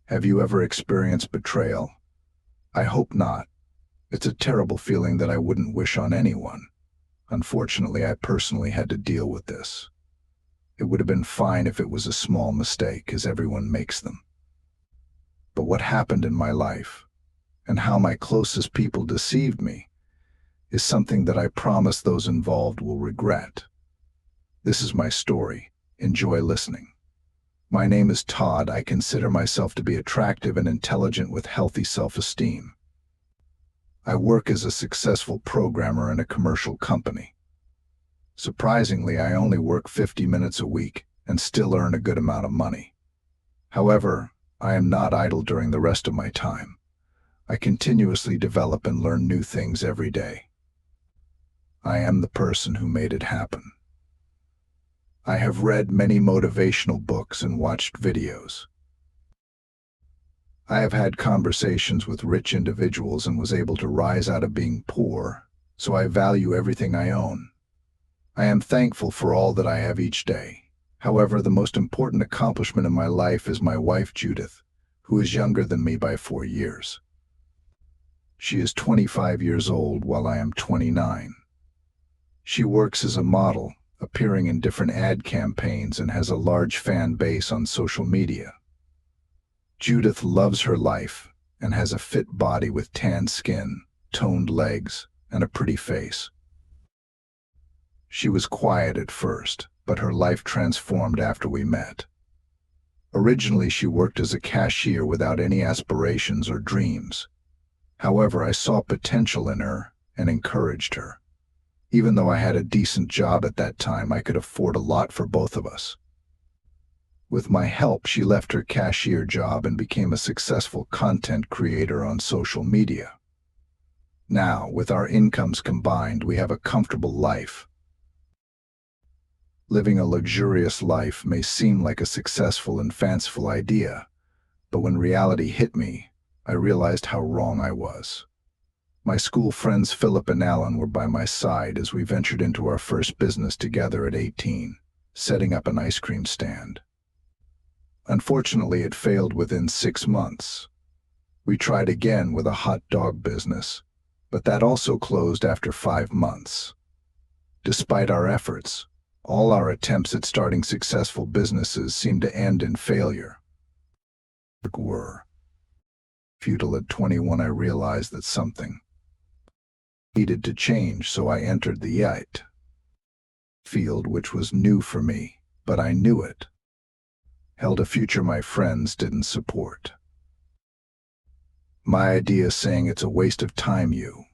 Have you ever experienced betrayal? I hope not. It's a terrible feeling that I wouldn't wish on anyone. Unfortunately, I personally had to deal with this. It would have been fine if it was a small mistake, as everyone makes them. But what happened in my life, and how my closest people deceived me, is something that I promise those involved will regret. This is my story. Enjoy listening. My name is Todd. I consider myself to be attractive and intelligent with healthy self-esteem. I work as a successful programmer in a commercial company. Surprisingly, I only work 50 minutes a week and still earn a good amount of money. However, I am not idle during the rest of my time. I continuously develop and learn new things every day. I am the person who made it happen. I have read many motivational books and watched videos. I have had conversations with rich individuals and was able to rise out of being poor, so I value everything I own. I am thankful for all that I have each day. However, the most important accomplishment in my life is my wife, Judith, who is younger than me by 4 years. She is 25 years old while I am 29. She works as a model, appearing in different ad campaigns, and has a large fan base on social media. Judith loves her life and has a fit body with tan skin, toned legs, and a pretty face. She was quiet at first, but her life transformed after we met. Originally, she worked as a cashier without any aspirations or dreams. However, I saw potential in her and encouraged her. Even though I had a decent job at that time, I could afford a lot for both of us. With my help, she left her cashier job and became a successful content creator on social media. Now, with our incomes combined, we have a comfortable life. Living a luxurious life may seem like a successful and fanciful idea, but when reality hit me, I realized how wrong I was. My school friends Philip and Alan were by my side as we ventured into our first business together at 18, setting up an ice cream stand. Unfortunately, it failed within 6 months. We tried again with a hot dog business, but that also closed after 5 months. Despite our efforts, all our attempts at starting successful businesses seemed to end in failure. Were futile. At 21, I realized that something needed to change, so I entered the IT field, which was new for me, but I knew it held a future my friends didn't support. My idea saying it's a waste of time, you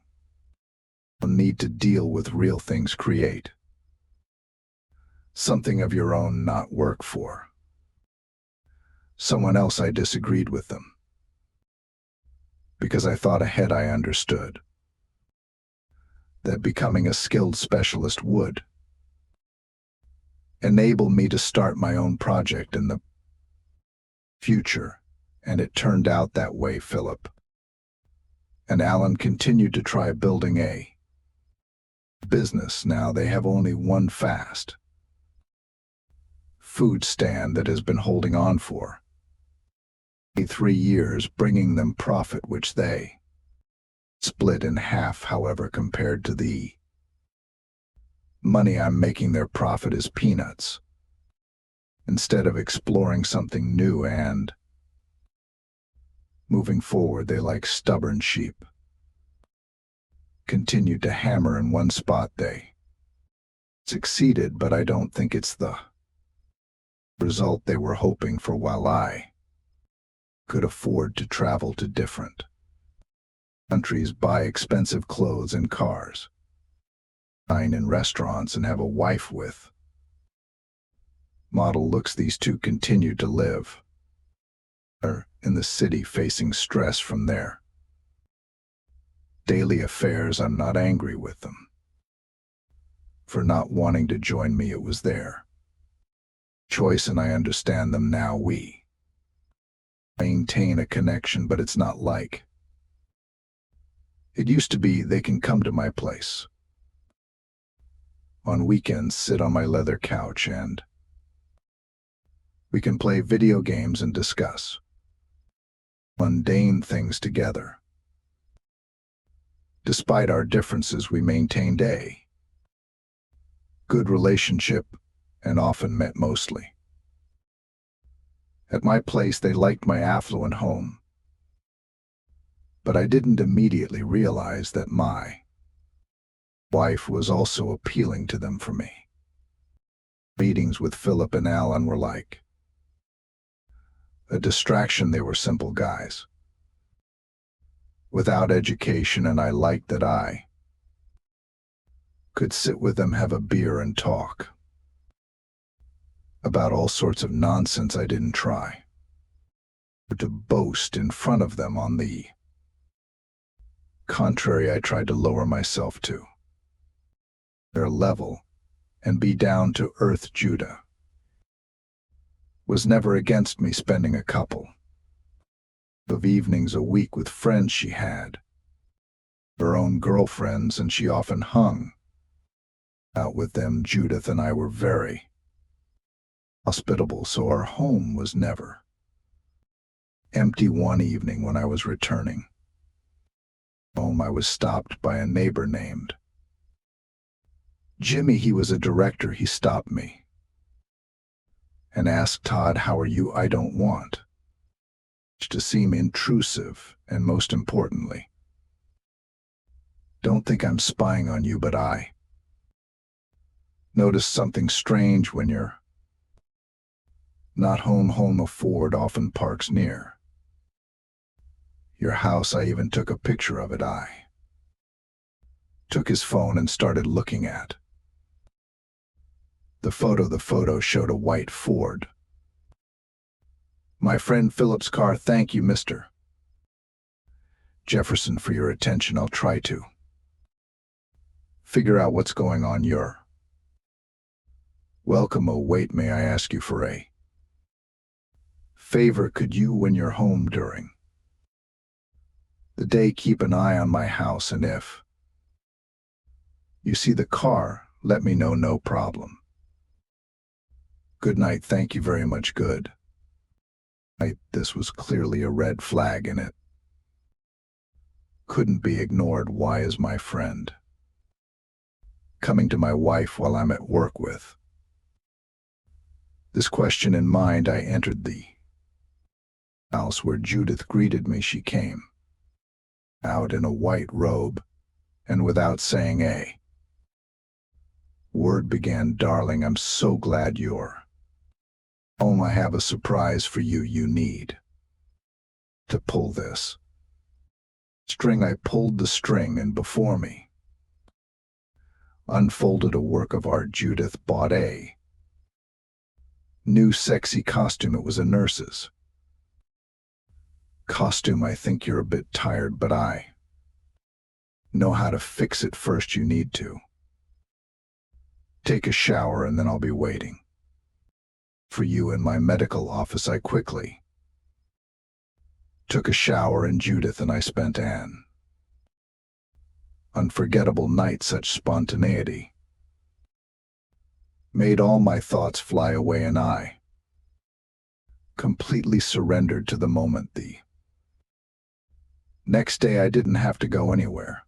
need to deal with real things, create something of your own, not work for someone else. I disagreed with them because I thought ahead. I understood that becoming a skilled specialist would enable me to start my own project in the future, and it turned out that way. Philip and Alan continued to try building a business. Now they have only one fast food stand that has been holding on for 3 years, bringing them profit, which they split in half. However, compared to the money I'm making, their profit is peanuts. Instead of exploring something new and moving forward, they, like stubborn sheep, continued to hammer in one spot. They succeeded, but I don't think it's the result they were hoping for. While I could afford to travel to different countries, buy expensive clothes and cars, dine in restaurants, and have a wife with model looks, these two continued to live in the city, facing stress from their daily affairs. I'm not angry with them for not wanting to join me. It was their choice, and I understand them now. We maintain a connection, but it's not like it used to be. They can come to my place on weekends, sit on my leather couch, and we can play video games and discuss mundane things together. Despite our differences, we maintained a good relationship and often met mostly. At my place, they liked my affluent home, but I didn't immediately realize that my wife was also appealing to them for me. Meetings with Philip and Alan were like a distraction. They were simple guys without education, and I liked that I could sit with them, have a beer, and talk about all sorts of nonsense I didn't try to boast in front of them. On the contrary, I tried to lower myself to their level and be down to earth. Judah was never against me spending a couple of evenings a week with friends. She had her own girlfriends, and she often hung out with them. Judith and I were very hospitable, so our home was never empty. One evening when I was returning home, I was stopped by a neighbor named Jimmy. He was a director. He stopped me and asked, "Todd, how are you? I don't want to seem intrusive, and most importantly, don't think I'm spying on you, but I noticed something strange when you're not home. A Ford often parks near your house. I even took a picture of it." I took his phone and started looking at the photo. The photo showed a white Ford, my friend Philip's car. "Thank you, Mr. Jefferson, for your attention. I'll try to figure out what's going on. You're welcome. Oh, wait, may I ask you for a favor? Could you, when you're home during the day, keep an eye on my house, and if you see the car, let me know." "No problem. Good night." "Thank you very much." Good night. This was clearly a red flag, and it couldn't be ignored. Why is my friend coming to my wife while I'm at work? With this question in mind, I entered the house where Judith greeted me. She came out in a white robe, and without saying a word began, "Darling, I'm so glad you're home. I have a surprise for you. You need to pull this string." I pulled the string, and before me unfolded a work of art. Judith bought a new sexy costume. It was a nurse's costume. "I think you're a bit tired, but I know how to fix it. First, you need to take a shower, and then I'll be waiting for you in my medical office." I quickly took a shower, and Judith and I spent an unforgettable night. Such spontaneity made all my thoughts fly away, and I completely surrendered to the moment. The next day I didn't have to go anywhere,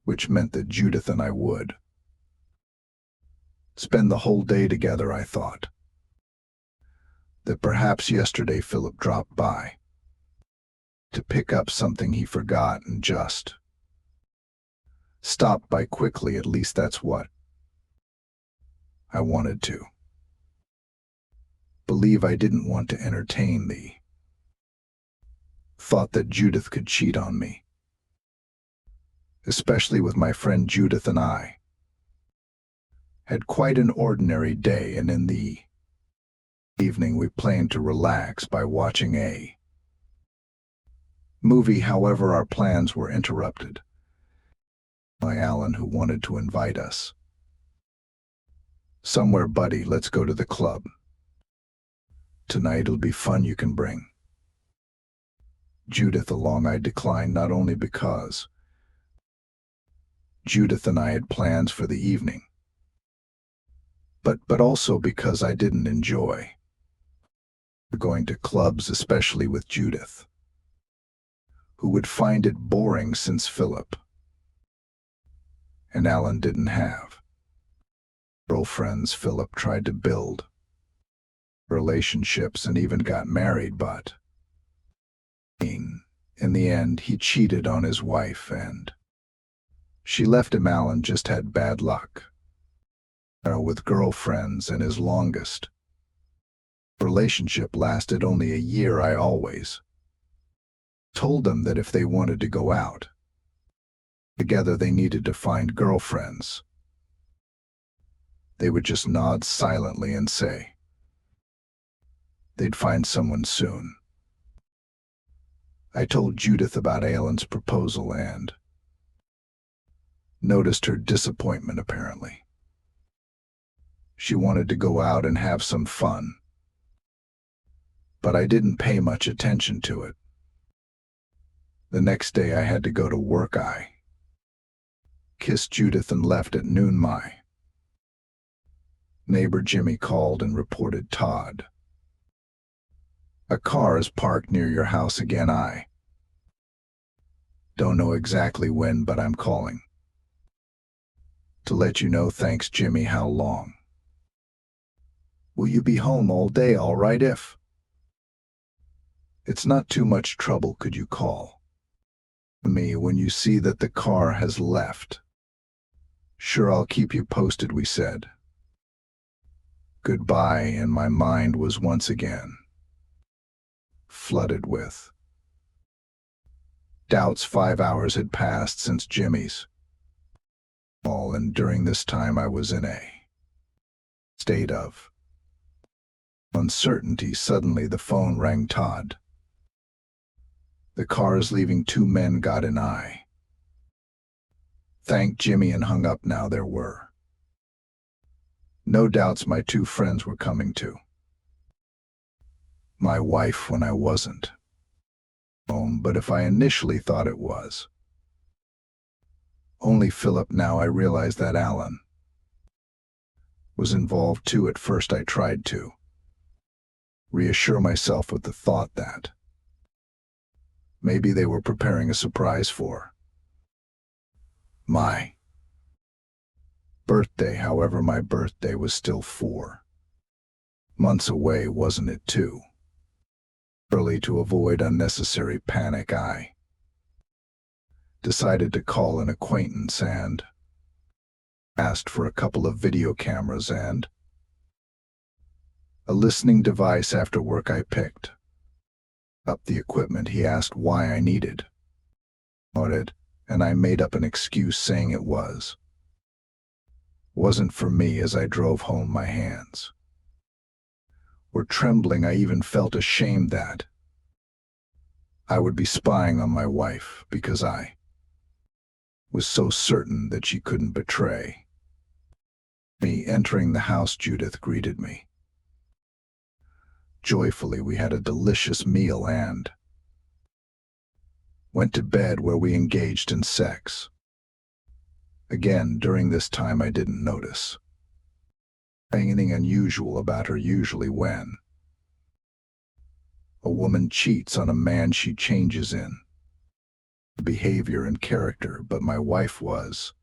which meant that Judith and I would spend the whole day together. I thought that perhaps yesterday Philip dropped by to pick up something he forgot and just stopped by quickly. At least that's what I wanted to believe. I didn't want to entertain the thought that Judith could cheat on me, especially with my friend. Judith and I had quite an ordinary day, and in the evening we planned to relax by watching a movie. However, our plans were interrupted by Alan, who wanted to invite us somewhere. "Buddy, let's go to the club tonight. It'll be fun. You can bring Judith along." I declined, not only because Judith and I had plans for the evening, but also because I didn't enjoy going to clubs, especially with Judith. who would find it boring since Philip and Alan didn't have girlfriends. Philip tried to build relationships and even got married, but in the end he cheated on his wife and she left him. Alan just had bad luck with girlfriends, and his longest relationship lasted only a year. I always told them that if they wanted to go out together, they needed to find girlfriends. They would just nod silently and say they'd find someone soon. I told Judith about Alan's proposal and noticed her disappointment. Apparently, she wanted to go out and have some fun, but I didn't pay much attention to it. The next day I had to go to work. I kissed Judith and left at noon. My neighbor Jimmy called and reported, "Todd, a car is parked near your house again. I don't know exactly when, but I'm calling to let you know. Thanks, Jimmy. How long will you be home? All day. All right. If it's not too much trouble, could you call me when you see that the car has left?" "Sure, I'll keep you posted," we said goodbye, and my mind was once again flooded with doubts. 5 hours had passed since Jimmy's call, and during this time I was in a state of uncertainty. Suddenly the phone rang. "Todd, the car is leaving. 2 men got in." I thanked Jimmy and hung up. Now there were no doubts my 2 friends were coming to my wife when I wasn't home. But if I initially thought it was only Philip, now I realized that Alan was involved too. At first I tried to reassure myself with the thought that maybe they were preparing a surprise for my birthday. However, my birthday was still 4 months away. Wasn't it too early to avoid unnecessary panic? I decided to call an acquaintance and asked for a couple of video cameras and a listening device. After work I picked up the equipment. He asked why I needed it, and I made up an excuse saying it wasn't for me. As I drove home, my hands were trembling. I even felt ashamed that I would be spying on my wife, because I was so certain that she couldn't betray me. Entering the house, Judith greeted me joyfully. We had a delicious meal and went to bed, where we engaged in sex. Again, during this time I didn't notice anything unusual about her. Usually when a woman cheats on a man, she changes in behavior and character, but my wife was,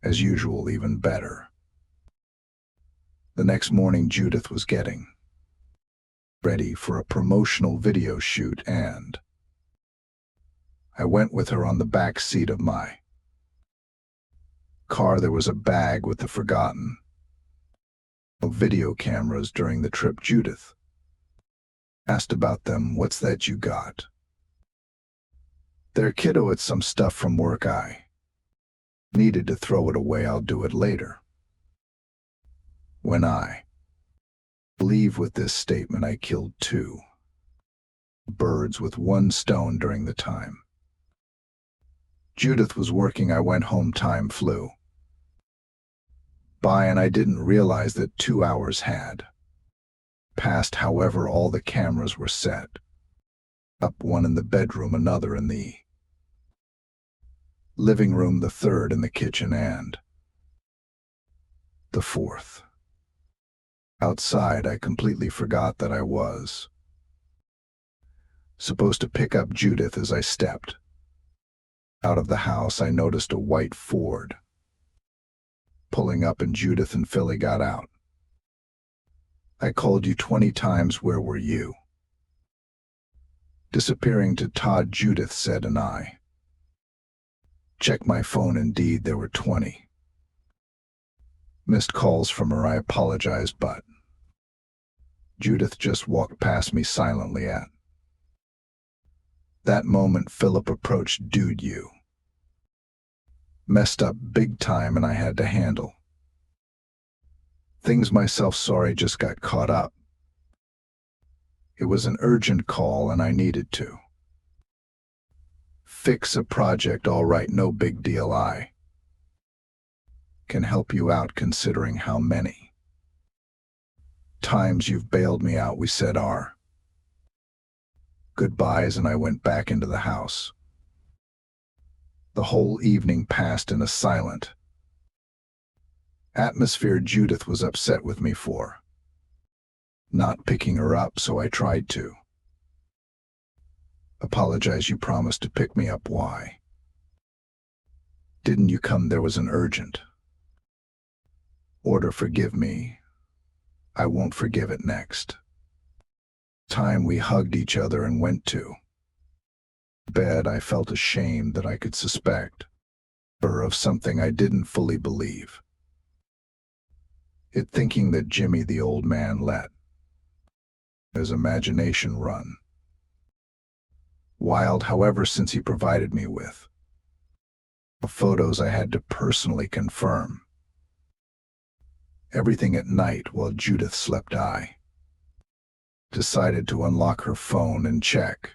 as usual, even better. The next morning Judith was getting ready for a promotional video shoot, and I went with her on the back seat of my car. There was a bag with the forgotten video cameras during the trip. Judith asked about them. "What's that you got there, kiddo?" "It's some stuff from work. I needed to throw it away. I'll do it later." When I leave with this statement, I killed 2 birds with 1 stone. During the time Judith was working, I went home. Time flew by, and I didn't realize that 2 hours had passed. However, all the cameras were set up, one in the bedroom, another in the living room, the third in the kitchen, and the fourth outside. I completely forgot that I was supposed to pick up Judith as I stepped out of the house. I noticed a white Ford pulling up and Judith and Philly got out. I called you 20 times. Where were you? Disappearing to Todd, Judith said, and I checked my phone. Indeed, there were 20 missed calls from her. I apologized, but Judith just walked past me silently. At that moment, Philip approached. Dude, you messed up big time and I had to handle things myself. Sorry, just got caught up. It was an urgent call and I needed to fix a project. All right, no big deal. I can help you out considering how many times you've bailed me out. We said our goodbyes and I went back into the house. The whole evening passed in a silent atmosphere. Judith was upset with me for not picking her up, so I tried to apologize. You promised to pick me up. Why didn't you come? There was an urgent order. Forgive me. I won't forgive it. Next time we hugged each other and went to bed. I felt ashamed that I could suspect her of something I didn't fully believe it, thinking that Jimmy, the old man, let his imagination run wild. However, since he provided me with photos, I had to personally confirm everything. At night while Judith slept, I decided to unlock her phone and check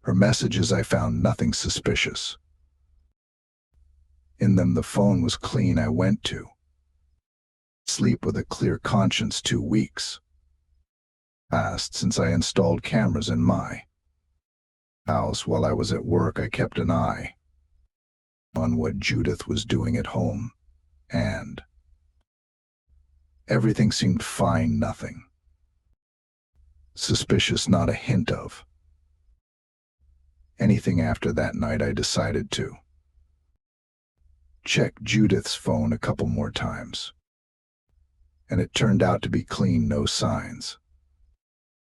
her messages. I found nothing suspicious in them. The phone was clean. I went to sleep with a clear conscience. 2 weeks passed since I installed cameras in my house. While I was at work, I kept an eye on what Judith was doing at home, and everything seemed fine. Nothing suspicious, not a hint of anything. After that night, I decided to check Judith's phone a couple more times, and it turned out to be clean. No signs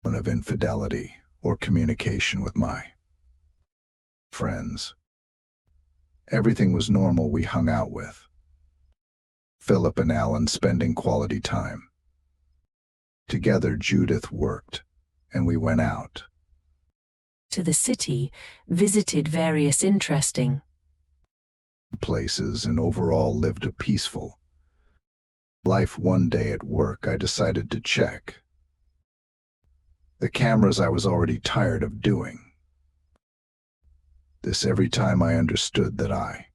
of infidelity or communication with my friends. Everything was normal. We hung out with Philip and Alan, spending quality time together. Judith worked, and we went out to the city, visited various interesting places, and overall lived a peaceful life. One day at work, I decided to check the cameras. I was already tired of doing this every time. I understood that I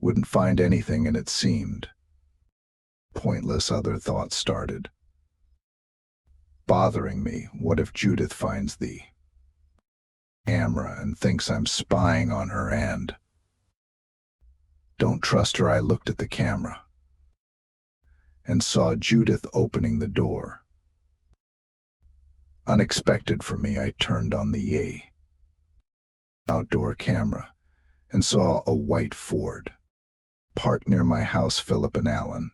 wouldn't find anything, and it seemed pointless. Other thoughts started bothering me. What if Judith finds the camera and thinks I'm spying on her and don't trust her? I looked at the camera and saw Judith opening the door. Unexpected for me, I turned on the outdoor camera and saw a white Ford parked near my house. Philip and Alan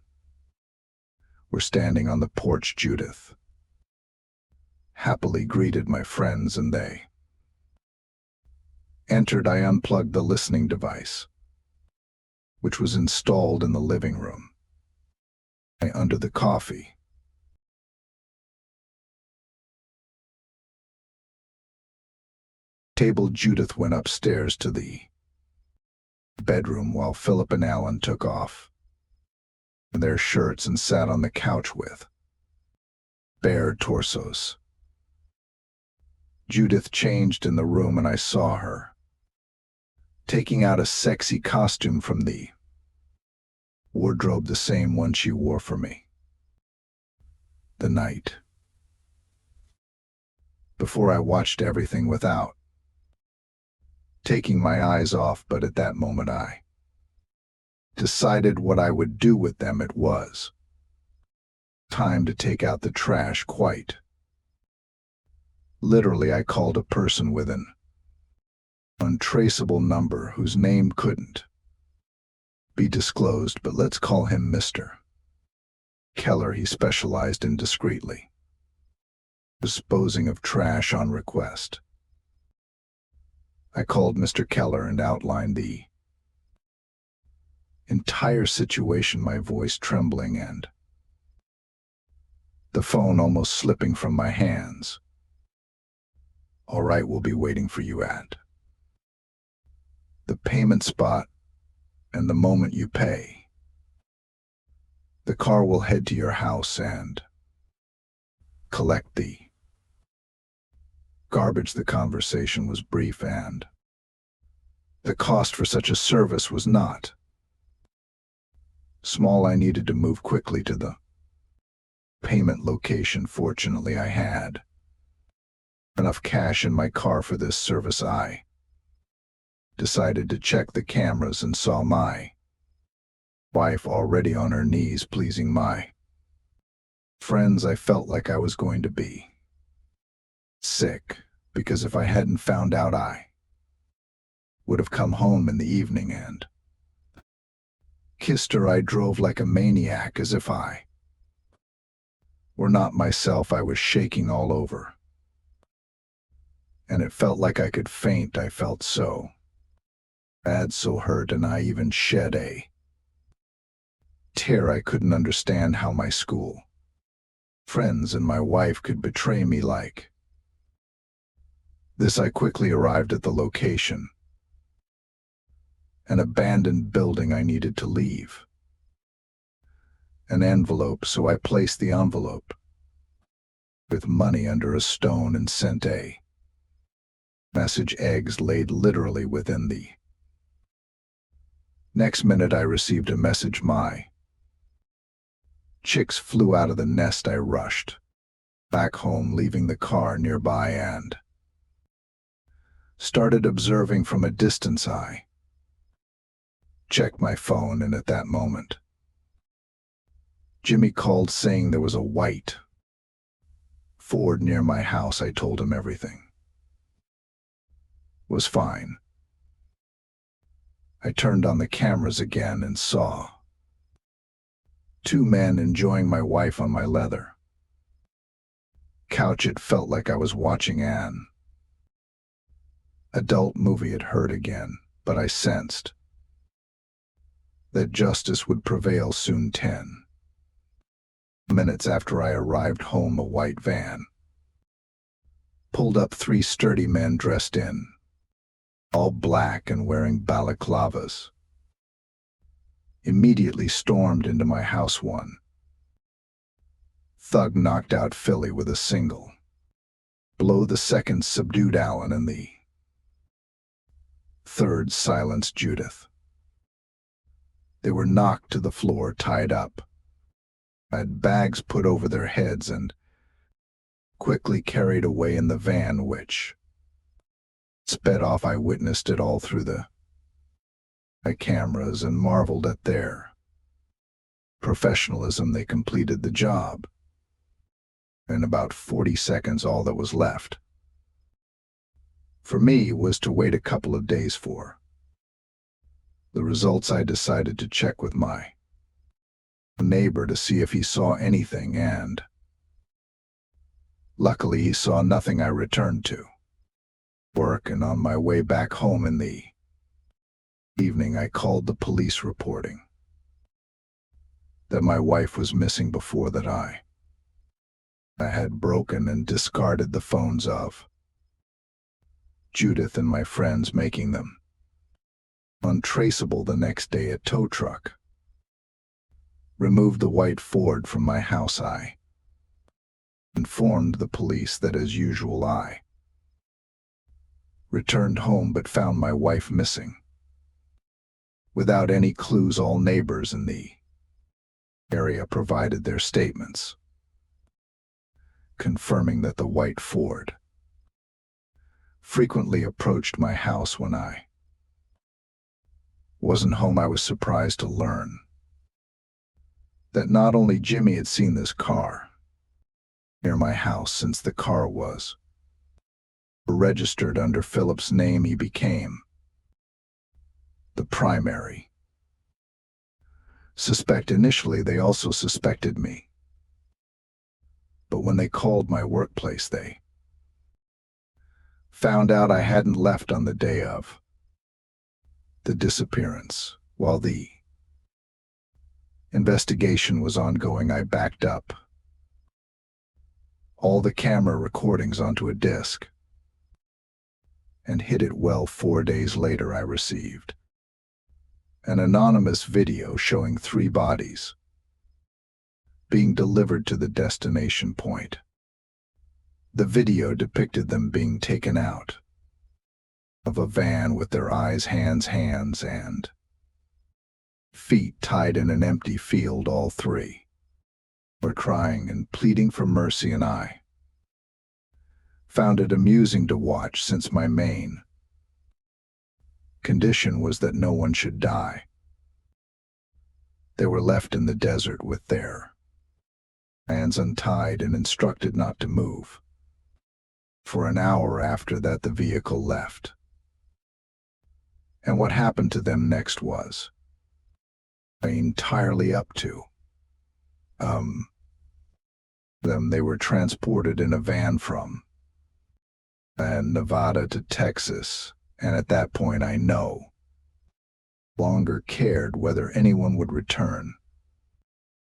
were standing on the porch. Judith happily greeted my friends, and they entered. I unplugged the listening device, which was installed in the living room. Under the coffee table, Judith went upstairs to the bedroom while Philip and Alan took off their shirts and sat on the couch with bare torsos. Judith changed in the room, and I saw her taking out a sexy costume from the wardrobe, the same one she wore for me the night before. I watched everything without taking my eyes off, but at that moment I decided what I would do with them. It was time to take out the trash. Quite Literally, I called a person with an untraceable number whose name couldn't be disclosed, but let's call him Mr. Keller. He specialized in discreetly disposing of trash on request. I called Mr. Keller and outlined the entire situation, my voice trembling and the phone almost slipping from my hands. "All right, we'll be waiting for you at the payment spot, and the moment you pay, the car will head to your house and collect the garbage." The conversation was brief, and the cost for such a service was not small. I needed to move quickly to the payment location. Fortunately, I had enough cash in my car for this service. I decided to check the cameras and saw my wife already on her knees pleasing my friends. I felt like I was going to be sick, because if I hadn't found out, I would have come home in the evening and kissed her. I drove like a maniac, as if I were not myself. I was shaking all over, and it felt like I could faint. I felt so bad, so hurt, and I even shed a tear. I couldn't understand how my school friends and my wife could betray me like this. I quickly arrived at the location, an abandoned building. I needed to leave an envelope, so I placed the envelope with money under a stone and sent a message. Eggs laid literally within the next minute. I received a message. My chicks flew out of the nest. I rushed back home, leaving the car nearby, and started observing from a distance. I checked my phone, and at that moment, Jimmy called saying there was a white Ford near my house. I told him everything was fine. I turned on the cameras again and saw two men enjoying my wife on my leather couch. It felt like I was watching an adult movie. It hurt again, but I sensed that justice would prevail soon. 10 minutes after I arrived home, a white van pulled up. 3 sturdy men dressed in all black and wearing balaclavas immediately stormed into my house. One thug knocked out Philly with a single blow. The second subdued Alan, and the third silenced Judith. They were knocked to the floor, tied up. I had bags put over their heads and quickly carried away in the van, which sped off. I witnessed it all through my cameras and marveled at their professionalism. They completed the job in about 40 seconds. All that was left for me was to wait a couple of days for the results. I decided to check with my neighbor to see if he saw anything, and luckily he saw nothing. I returned to work, and on my way back home in the evening, I called the police, reporting that my wife was missing. Before that, I had broken and discarded the phones of Judith and my friends, making them untraceable. The next day, a tow truck removed the white Ford from my house. I informed the police that, as usual, I returned home but found my wife missing without any clues. All neighbors in the area provided their statements, confirming that the white Ford frequently approached my house when I wasn't home. I was surprised to learn that not only Jimmy had seen this car near my house, since the car was Registered under Philip's name, he became the primary suspect. Initially, they also suspected me, but when they called my workplace, they found out I hadn't left on the day of the disappearance. While the investigation was ongoing, I backed up all the camera recordings onto a disk and hid it. Well, 4 days later, I received an anonymous video showing 3 bodies being delivered to the destination point. The video depicted them being taken out of a van with their eyes, hands, and feet tied in an empty field. All 3 were crying and pleading for mercy, and I found it amusing to watch, since my main condition was that no one should die. They were left in the desert with their hands untied and instructed not to move. For an hour after that, the vehicle left. And what happened to them next was entirely up to them. They were transported in a van from Nevada to Texas, and at that point I no longer cared whether anyone would return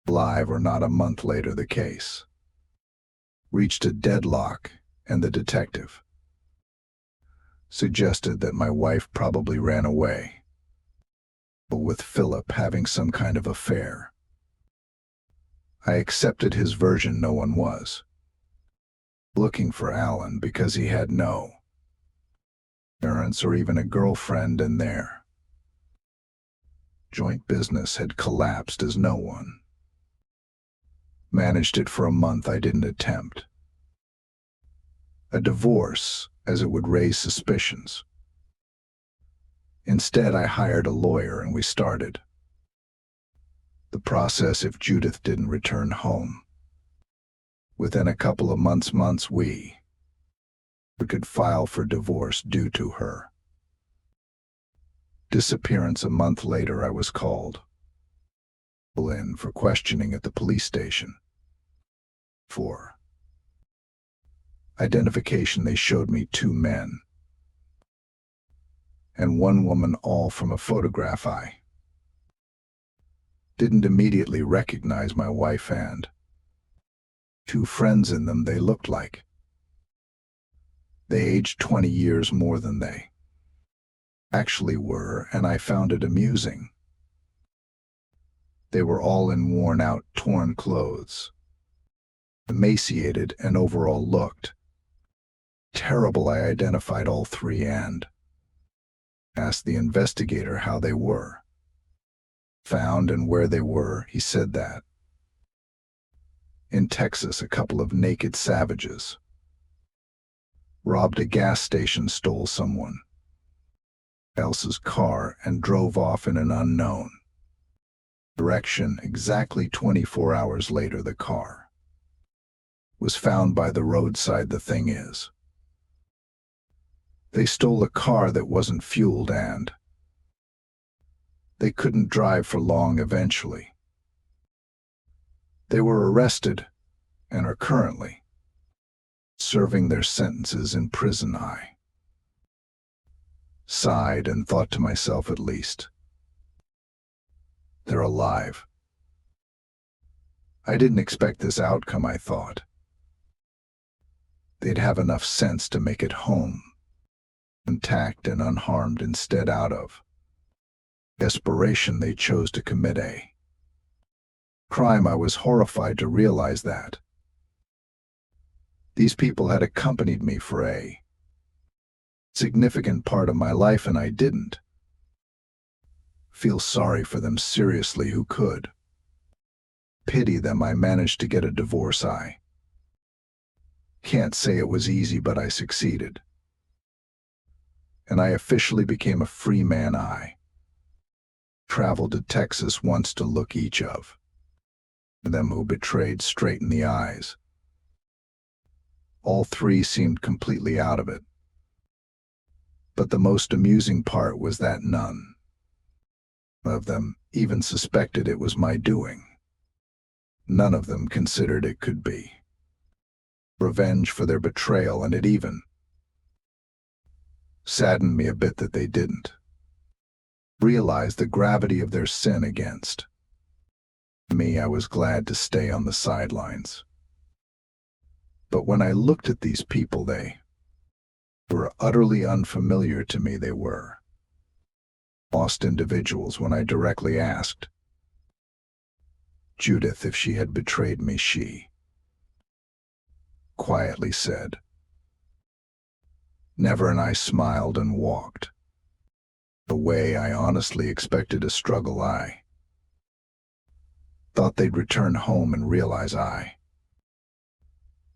alive or not. A month later, the case reached a deadlock, and the detective suggested that my wife probably ran away, but with Philip having some kind of affair. I accepted his version. No one was looking for Alan because he had no parents or even a girlfriend, and their joint business had collapsed as no one managed it. For a month, I didn't attempt a divorce, as it would raise suspicions. Instead, I hired a lawyer and we started the process if Judith didn't return home. Within a couple of months, we could file for divorce due to her disappearance. A month later, I was called in for questioning at the police station. For identification, they showed me 2 men and 1 woman, all from a photograph. I didn't immediately recognize my wife and 2 friends in them. They looked like they aged 20 years more than they actually were, and I found it amusing. They were all in worn-out, torn clothes, emaciated, and overall looked terrible. I identified all 3 and asked the investigator how they were found and where they were. He said that in Texas, a couple of naked savages robbed a gas station, stole someone else's car, and drove off in an unknown direction. Exactly 24 hours later, the car was found by the roadside. The thing is, they stole a car that wasn't fueled, and they couldn't drive for long. Eventually, they were arrested and are currently serving their sentences in prison. I sighed and thought to myself, at least they're alive. I didn't expect this outcome. I thought they'd have enough sense to make it home intact and unharmed. Instead, out of desperation, they chose to commit a crime. I was horrified to realize that these people had accompanied me for a significant part of my life, and I didn't feel sorry for them. Seriously, who could pity them? I managed to get a divorce. I can't say it was easy, but I succeeded, and I officially became a free man. I traveled to Texas once to look each of them who betrayed straight in the eyes. All 3 seemed completely out of it. But the most amusing part was that none of them even suspected it was my doing. None of them considered it could be revenge for their betrayal, and it even saddened me a bit that they didn't realize the gravity of their sin against me. I was glad to stay on the sidelines. But when I looked at these people, they were utterly unfamiliar to me. They were lost individuals. When I directly asked Judith if she had betrayed me, she quietly said, "Never," and I smiled and walked away. I honestly expected a struggle. I thought they'd return home and realize I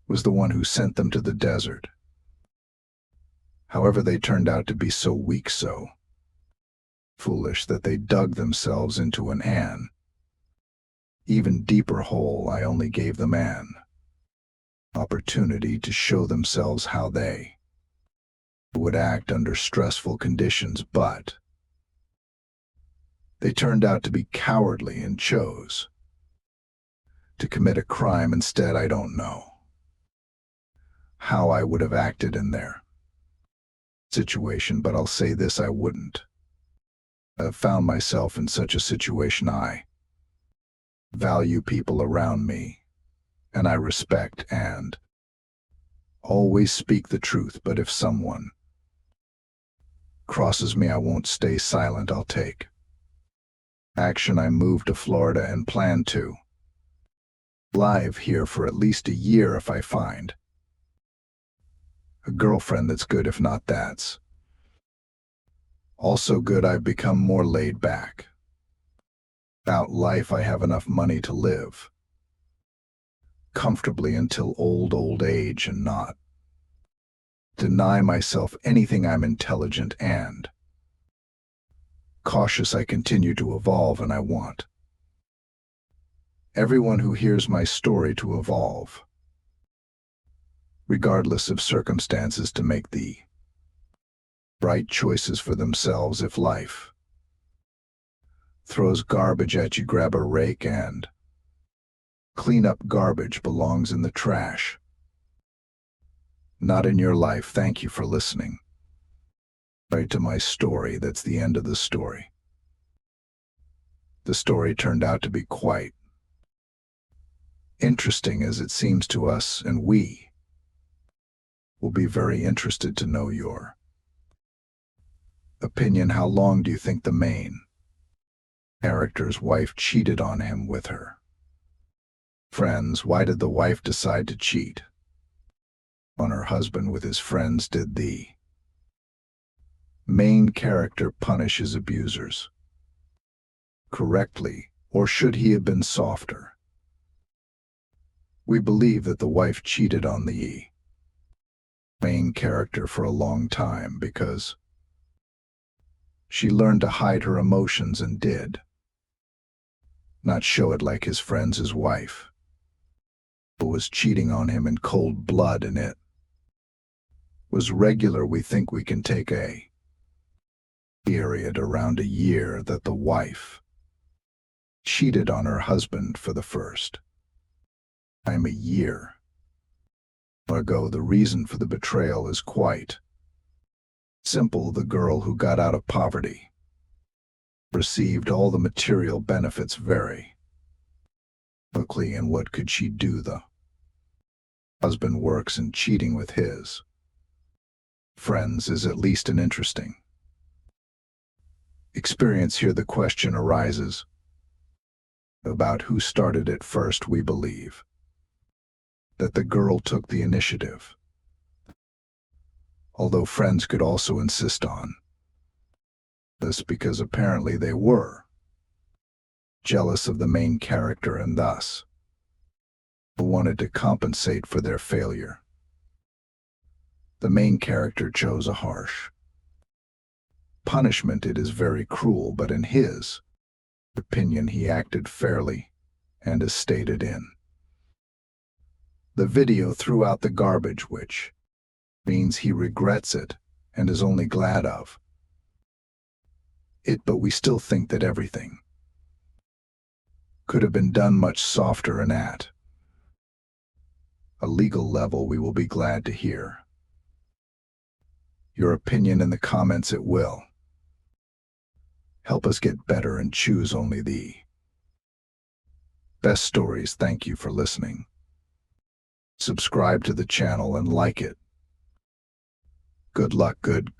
was the one who sent them to the desert. However, they turned out to be so weak, so foolish, that they dug themselves into an even deeper hole. I only gave them an opportunity to show themselves how they would act under stressful conditions, but they turned out to be cowardly and chose to commit a crime instead. I don't know how I would have acted in their situation, but I'll say this: I wouldn't have found myself in such a situation. I value people around me, and I respect and always speak the truth. But if someone crosses me, I won't stay silent. I'll take action. I moved to Florida and plan to live here for at least a year. If I find a girlfriend that's good, if not, that's also good. I've become more laid back about life. I have enough money to live comfortably until old age and not deny myself anything. I'm intelligent and cautious. I continue to evolve, and I want everyone who hears my story to evolve, regardless of circumstances, to make the right choices for themselves. If life throws garbage at you, grab a rake and clean up. Garbage belongs in the trash, not in your life. Thank you for listening right to my story. That's the end of the story. The story turned out to be quite interesting, as it seems to us, and we will be very interested to know your opinion. How long do you think the main character's wife cheated on him with her friends? Why did the wife decide to cheat on her husband with his friends? Did the main character punish his abusers correctly, or should he have been softer? We believe that the wife cheated on the main character for a long time because she learned to hide her emotions and did not show it like his friends. His wife was cheating on him in cold blood, and it was regular. We think we can take a period around a year that the wife cheated on her husband for the first time a year ago. The reason for the betrayal is quite simple. The girl, who got out of poverty, received all the material benefits very quickly, and what could she do? The husband works, and cheating with his friends is at least an interesting experience. Here the question arises about who started it first. We believe that the girl took the initiative, although friends could also insist on this because apparently they were jealous of the main character and thus wanted to compensate for their failure. The main character chose a harsh punishment. It is very cruel, but in his opinion he acted fairly, and as stated in the video, threw out the garbage, which means he regrets it and is only glad of it, but we still think that everything could have been done much softer and at a legal level. We will be glad to hear your opinion in the comments. It will help us get better and choose only the best stories. Thank you for listening. Subscribe to the channel and like it. Good luck. Good.